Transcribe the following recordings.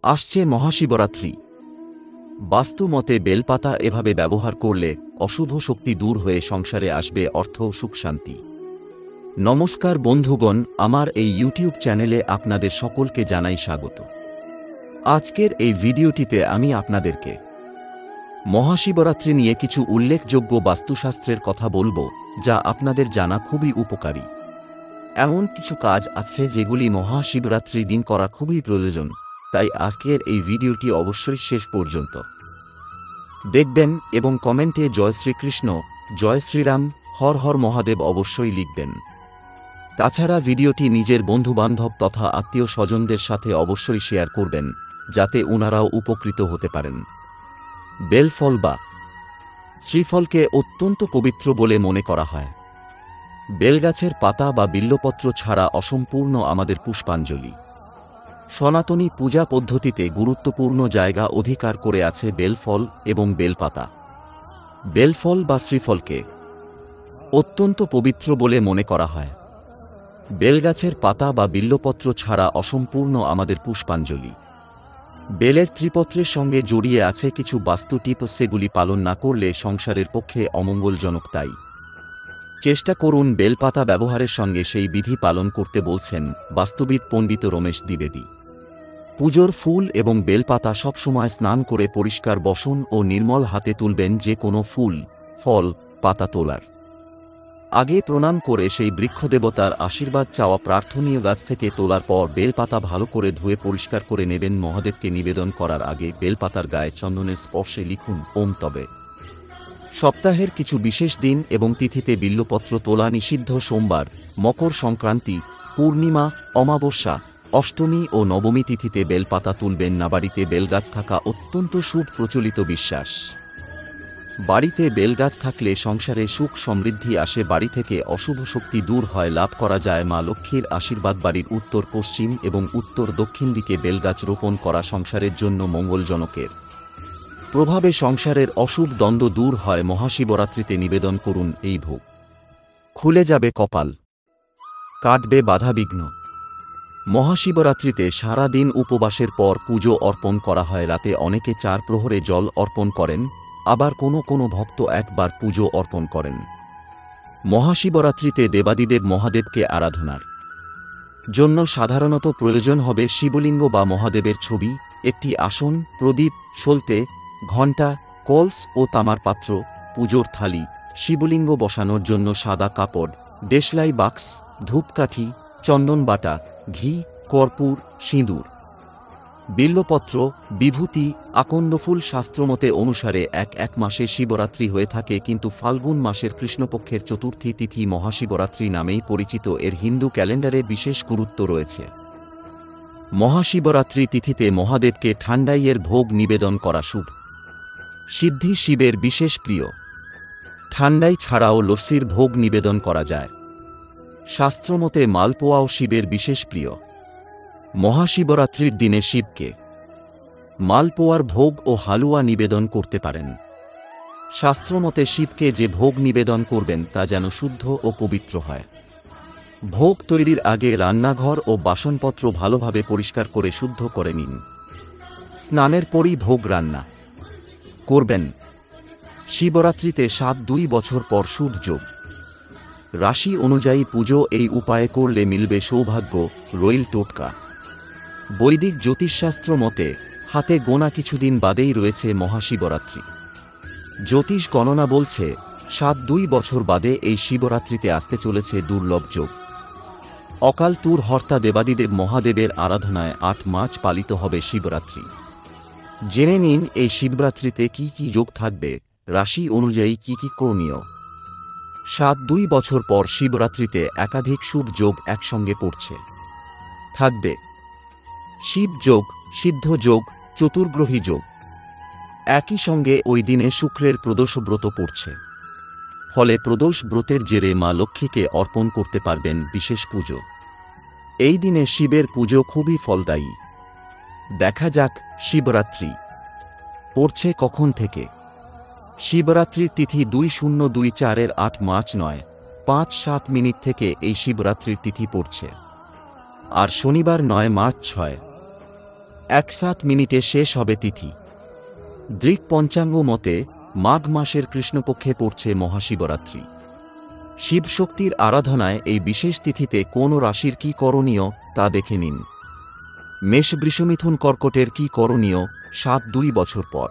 আসছে মহাশিবরাত্রি। বাস্তু মতে বেলপাতা এভাবে ব্যবহার করলে অশুভ শক্তি দূর হয়ে সংসারে আসবে অর্থ ও সুখ শান্তি। নমস্কার বন্ধুগণ, আমার এই ইউটিউব চ্যানেলে আপনাদের সকলকে জানাই স্বাগত। আজকের এই ভিডিওটিতে আমি আপনাদেরকে মহাশিবরাত্রি নিয়ে কিছু উল্লেখযোগ্য বাস্তুশাস্ত্রের কথা বলবো, যা আপনাদের জানা খুবই উপকারী। এমন কিছু কাজ আছে যেগুলি মহাশিবরাত্রির দিন করা খুবই প্রয়োজন, তাই আজকের এই ভিডিওটি অবশ্যই শেষ পর্যন্ত দেখবেন এবং কমেন্টে জয় শ্রীকৃষ্ণ, জয় শ্রীরাম, হর হর মহাদেব অবশ্যই লিখবেন। তাছাড়া ভিডিওটি নিজের বন্ধুবান্ধব তথা আত্মীয় স্বজনদের সাথে অবশ্যই শেয়ার করবেন, যাতে ওনারাও উপকৃত হতে পারেন। বেলফল বা শ্রীফলকে অত্যন্ত পবিত্র বলে মনে করা হয়। বেলগাছের পাতা বা বিল্লপত্র ছাড়া অসম্পূর্ণ আমাদের পুষ্পাঞ্জলি। সনাতনী পূজা পদ্ধতিতে গুরুত্বপূর্ণ জায়গা অধিকার করে আছে বেলফল এবং বেলপাতা। বেলফল বা শ্রীফলকে অত্যন্ত পবিত্র বলে মনে করা হয়। বেলগাছের পাতা বা বিল্লপত্র ছাড়া অসম্পূর্ণ আমাদের পুষ্পাঞ্জলি। বেলের ত্রিপত্রের সঙ্গে জড়িয়ে আছে কিছু বাস্তু টিপ, সেগুলি পালন না করলে সংসারের পক্ষে অমঙ্গলজনক। তাই চেষ্টা করুন বেলপাতা ব্যবহারের সঙ্গে সেই বিধি পালন করতে, বলছেন বাস্তুবিদ পণ্ডিত রমেশ দ্বিবেদী। পুজোর ফুল এবং বেলপাতা সবসময় স্নান করে পরিষ্কার বসন ও নির্মল হাতে তুলবেন। যে কোনো ফুল, ফল, পাতা তোলার আগে প্রণাম করে সেই বৃক্ষদেবতার আশীর্বাদ চাওয়া প্রার্থনীয়। গাছ থেকে তোলার পর বেলপাতা ভালো করে ধুয়ে পরিষ্কার করে নেবেন। মহাদেবকে নিবেদন করার আগে বেলপাতার গায়ে চন্দনের স্পর্শে লিখুন ওম। তবে সপ্তাহের কিছু বিশেষ দিন এবং তিথিতে বিল্লপত্র তোলা নিষিদ্ধ। সোমবার, মকর সংক্রান্তি, পূর্ণিমা, অমাবস্যা, অষ্টমী ও নবমী তিথিতে বেলপাতা তুলবেন না। বাড়িতে বেলগাছ থাকা অত্যন্ত শুভ প্রচলিত বিশ্বাস। বাড়িতে বেলগাছ থাকলে সংসারে সুখ সমৃদ্ধি আসে, বাড়ি থেকে অশুভ শক্তি দূর হয়, লাভ করা যায় মা লক্ষ্মীর আশীর্বাদ। বাড়ির উত্তর পশ্চিম এবং উত্তর দক্ষিণ দিকে বেলগাছ রোপণ করা সংসারের জন্য মঙ্গলজনকের প্রভাবে সংসারের অশুভ দ্বন্দ্ব দূর হয়। মহাশিবরাত্রিতে নিবেদন করুন এই ভোগ, খুলে যাবে কপাল, কাটবে বাধাবিঘ্ন। মহাশিবরাত্রিতে সারা দিন উপবাসের পর পুজো অর্পণ করা হয়। রাতে অনেকে 4 প্রহরে জল অর্পণ করেন, আবার কোনো ভক্ত একবার পুজো অর্পণ করেন। মহাশিবরাত্রিতে দেবাদিদেব মহাদেবকে আরাধনার জন্য সাধারণত প্রয়োজন হবে শিবলিঙ্গ বা মহাদেবের ছবি, একটি আসন, প্রদীপ, সলতে, ঘণ্টা, কলস ও তামার পাত্র, পুজোর থালি, শিবলিঙ্গ বসানোর জন্য সাদা কাপড়, দেশলাই বাক্স, ধূপকাঠি, চন্দন বাটা, ঘি, কর্পূর, সিঁদুর, বিল্লপত্র, বিভূতি, আকন্দফুল। শাস্ত্রমতে অনুসারে এক মাসে শিবরাত্রি হয়ে থাকে, কিন্তু ফাল্গুন মাসের কৃষ্ণপক্ষের চতুর্থী তিথি মহাশিবরাত্রি নামেই পরিচিত। এর হিন্দু ক্যালেন্ডারে বিশেষ গুরুত্ব রয়েছে। মহাশিবরাত্রি তিথিতে মহাদেবকে ঠান্ডাইয়ের ভোগ নিবেদন করা শুভ সিদ্ধি, শিবের বিশেষ প্রিয়। ঠান্ডাই ছাড়াও লস্যির ভোগ নিবেদন করা যায়। শাস্ত্রমতে মালপোয়াও শিবের বিশেষ প্রিয়। মহাশিবরাত্রির দিনে শিবকে মালপোয়ার ভোগ ও হালুয়া নিবেদন করতে পারেন। শাস্ত্রমতে শিবকে যে ভোগ নিবেদন করবেন তা যেন শুদ্ধ ও পবিত্র হয়। ভোগ তৈরির আগে রান্নাঘর ও বাসনপত্র ভালোভাবে পরিষ্কার করে শুদ্ধ করে নিন। স্নানের পরই ভোগ রান্না করবেন। শিবরাত্রিতে 7-2 বছর পর শুভ যোগ। রাশি অনুযায়ী পুজো এই উপায়ে করলে মিলবে সৌভাগ্য, রইল টোটকা। বৈদিক জ্যোতিষশাস্ত্র মতে হাতে গোনা কিছুদিন বাদেই রয়েছে মহাশিবরাত্রি। জ্যোতিষ গণনা বলছে 7-2 বছর বাদে এই শিবরাত্রিতে আসতে চলেছে দুর্লভ যোগ। অকাল তুর হর্তা দেবাদিদেব মহাদেবের আরাধনায় 8 মার্চ পালিত হবে শিবরাত্রি। জেনে নিন এই শিবরাত্রিতে কি কি যোগ থাকবে, রাশি অনুযায়ী কি কি করণীয়। 7-2 বছর পর শিবরাত্রিতে একাধিক শুভ যোগ একসঙ্গে পড়ছে। থাকবে শিব যোগ, সিদ্ধ যোগ, চতুর্গ্রহী যোগ। একই সঙ্গে ওই দিনে শুক্রের প্রদোষ ব্রত পড়ছে। ফলে প্রদোষ ব্রতের জেরে মা লক্ষ্মীকে অর্পণ করতে পারবেন বিশেষ পুজো। এই দিনে শিবের পুজো খুবই ফলদায়ী। দেখা যাক শিবরাত্রি পড়ছে কখন থেকে। শিবরাত্রির তিথি 2024-এর 8 মার্চ 9:05 থেকে এই শিবরাত্রির তিথি পড়ছে। আর শনিবার 9 মার্চ 1:07 শেষ হবে তিথি। দৃক পঞ্চাঙ্গ মতে মাঘ মাসের কৃষ্ণপক্ষে পড়ছে মহাশিবরাত্রি। শিবশক্তির আরাধনায় এই বিশেষ তিথিতে কোন রাশির কি করণীয় তা দেখে নিন। মেষ, বৃষ, মিথুন, কর্কটের কি করণীয় 7-2 বছর পর।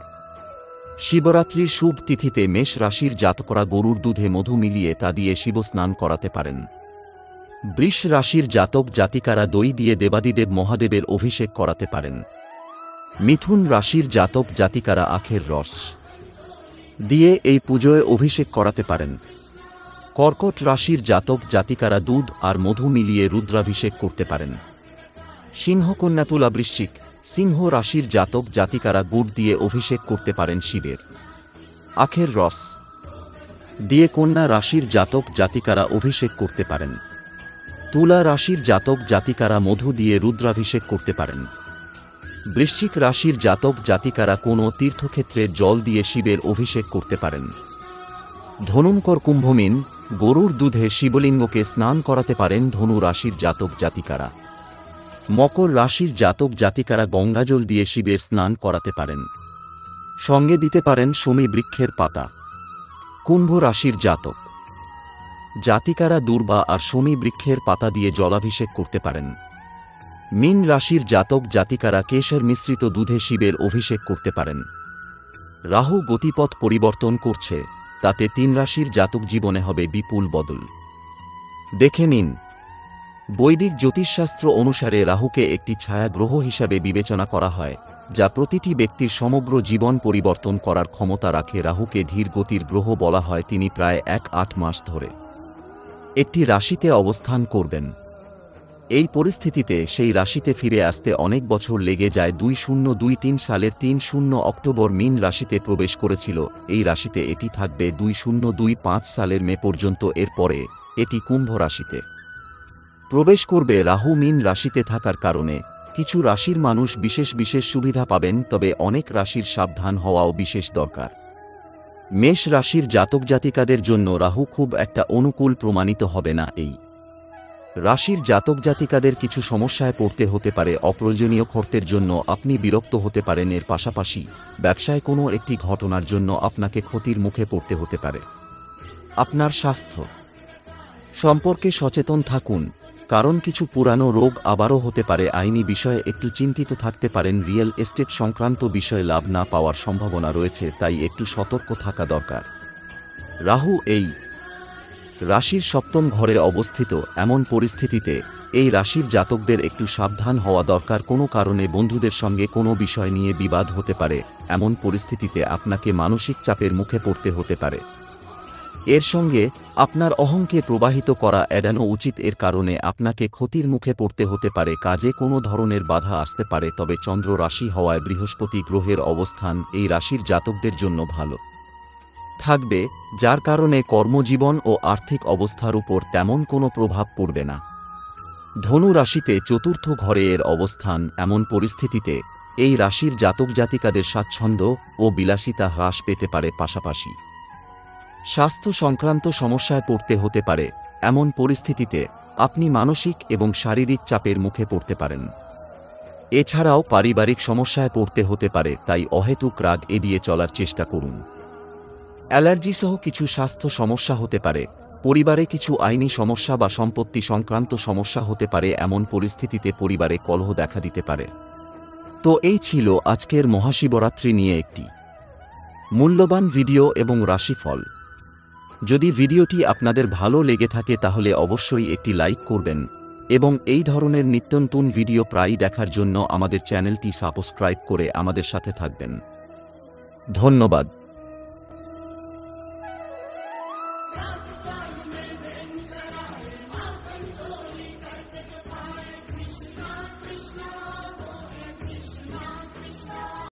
শিবরাত্রির শুভ তিথিতে মেষ রাশির জাতকরা গরুর দুধে মধু মিলিয়ে তা দিয়ে শিবস্নান করাতে পারেন। বৃষ রাশির জাতক জাতিকারা দই দিয়ে দেবাদিদেব মহাদেবের অভিষেক করাতে পারেন। মিথুন রাশির জাতক জাতিকারা আখের রস দিয়ে এই পুজোয় অভিষেক করাতে পারেন। কর্কট রাশির জাতক জাতিকারা দুধ আর মধু মিলিয়ে রুদ্রাভিষেক করতে পারেন। সিংহ, কন্যা, তুলা, বৃশ্চিক, সিংহ রাশির জাতক জাতিকারা গুড় দিয়ে অভিষেক করতে পারেন শিবের। আখের রস দিয়ে কন্যা রাশির জাতক জাতিকারা অভিষেক করতে পারেন। তুলা রাশির জাতক জাতিকারা মধু দিয়ে রুদ্রাভিষেক করতে পারেন। বৃশ্চিক রাশির জাতক জাতিকারা কোনো তীর্থক্ষেত্রের জল দিয়ে শিবের অভিষেক করতে পারেন। ধনু, মকর, কুম্ভ, মীন গরুর দুধে শিবলিঙ্গকে স্নান করাতে পারেন ধনু রাশির জাতক জাতিকারা। মকর রাশির জাতক জাতিকারা গঙ্গাজল দিয়ে শিবের স্নান করাতে পারেন। সঙ্গে দিতে পারেন শমী বৃক্ষের পাতা। কুম্ভ রাশির জাতক জাতিকারা দূর্বা আর শমী বৃক্ষের পাতা দিয়ে জলাভিষেক করতে পারেন। মীন রাশির জাতক জাতিকারা কেশর মিশ্রিত দুধে শিবের অভিষেক করতে পারেন। রাহু গতিপথ পরিবর্তন করছে, তাতে 3 রাশির জাতক জীবনে হবে বিপুল বদল। দেখে নিন। বৈদিক জ্যোতিষশাস্ত্র অনুসারে রাহুকে একটি ছায়া গ্রহ হিসাবে বিবেচনা করা হয়, যা প্রতিটি ব্যক্তির সমগ্র জীবন পরিবর্তন করার ক্ষমতা রাখে। রাহুকে ধীর গতির গ্রহ বলা হয়। তিনি প্রায় 1-8 মাস ধরে একটি রাশিতে অবস্থান করবেন। এই পরিস্থিতিতে সেই রাশিতে ফিরে আসতে অনেক বছর লেগে যায়। 2023 সালের 30 অক্টোবর মীন রাশিতে প্রবেশ করেছিল। এই রাশিতে এটি থাকবে 2025 সালের মে পর্যন্ত। এরপরে এটি কুম্ভ রাশিতে প্রবেশ করবে। রাহু মীন রাশিতে থাকার কারণে কিছু রাশির মানুষ বিশেষ বিশেষ সুবিধা পাবেন, তবে অনেক রাশির সাবধান হওয়াও বিশেষ দরকার। মেষ রাশির জাতক জাতিকাদের জন্য রাহু খুব একটা অনুকূল প্রমাণিত হবে না। এই রাশির জাতক জাতিকাদের কিছু সমস্যায় পড়তে হতে পারে। অপ্রয়োজনীয় খরচের জন্য আপনি বিরক্ত হতে পারেন। এর পাশাপাশি ব্যবসায় কোনো একটি ঘটনার জন্য আপনাকে ক্ষতির মুখে পড়তে হতে পারে। আপনার স্বাস্থ্য সম্পর্কে সচেতন থাকুন, কারণ কিছু পুরানো রোগ আবারও হতে পারে। আইনি বিষয়ে একটু চিন্তিত থাকতে পারেন। রিয়েল এস্টেট সংক্রান্ত বিষয়ে লাভ না পাওয়ার সম্ভাবনা রয়েছে, তাই একটু সতর্ক থাকা দরকার। রাহু এই রাশির 7ম ঘরে অবস্থিত। এমন পরিস্থিতিতে এই রাশির জাতকদের একটু সাবধান হওয়া দরকার। কোনো কারণে বন্ধুদের সঙ্গে কোনো বিষয় নিয়ে বিবাদ হতে পারে। এমন পরিস্থিতিতে আপনাকে মানসিক চাপের মুখে পড়তে হতে পারে। এর সঙ্গে আপনার অহংকে প্রবাহিত করা এড়ানো উচিত। এর কারণে আপনাকে ক্ষতির মুখে পড়তে হতে পারে। কাজে কোনো ধরনের বাধা আসতে পারে। তবে চন্দ্র রাশি হওয়ায় বৃহস্পতি গ্রহের অবস্থান এই রাশির জাতকদের জন্য ভালো থাকবে, যার কারণে কর্মজীবন ও আর্থিক অবস্থার উপর তেমন কোনো প্রভাব পড়বে না। ধনু রাশিতে 4র্থ ঘরে এর অবস্থান। এমন পরিস্থিতিতে এই রাশির জাতক জাতিকাদের স্বাচ্ছন্দ্য ও বিলাসিতা হ্রাস পেতে পারে। পাশাপাশি স্বাস্থ্য সংক্রান্ত সমস্যায় পড়তে হতে পারে। এমন পরিস্থিতিতে আপনি মানসিক এবং শারীরিক চাপের মুখে পড়তে পারেন। এছাড়াও পারিবারিক সমস্যায় পড়তে হতে পারে, তাই অহেতুক রাগ এড়িয়ে চলার চেষ্টা করুন। অ্যালার্জি সহ কিছু স্বাস্থ্য সমস্যা হতে পারে। পরিবারে কিছু আইনি সমস্যা বা সম্পত্তি সংক্রান্ত সমস্যা হতে পারে। এমন পরিস্থিতিতে পরিবারে কলহ দেখা দিতে পারে। তো এই ছিল আজকের মহাশিবরাত্রি নিয়ে একটি মূল্যবান ভিডিও এবং রাশিফল। যদি ভিডিওটি আপনাদের ভালো লেগে থাকে তাহলে অবশ্যই একটি লাইক করবেন এবং এই ধরনের নিত্যনতুন ভিডিও প্রায়ই দেখার জন্য আমাদের চ্যানেলটি সাবস্ক্রাইব করে আমাদের সাথে থাকবেন। ধন্যবাদ।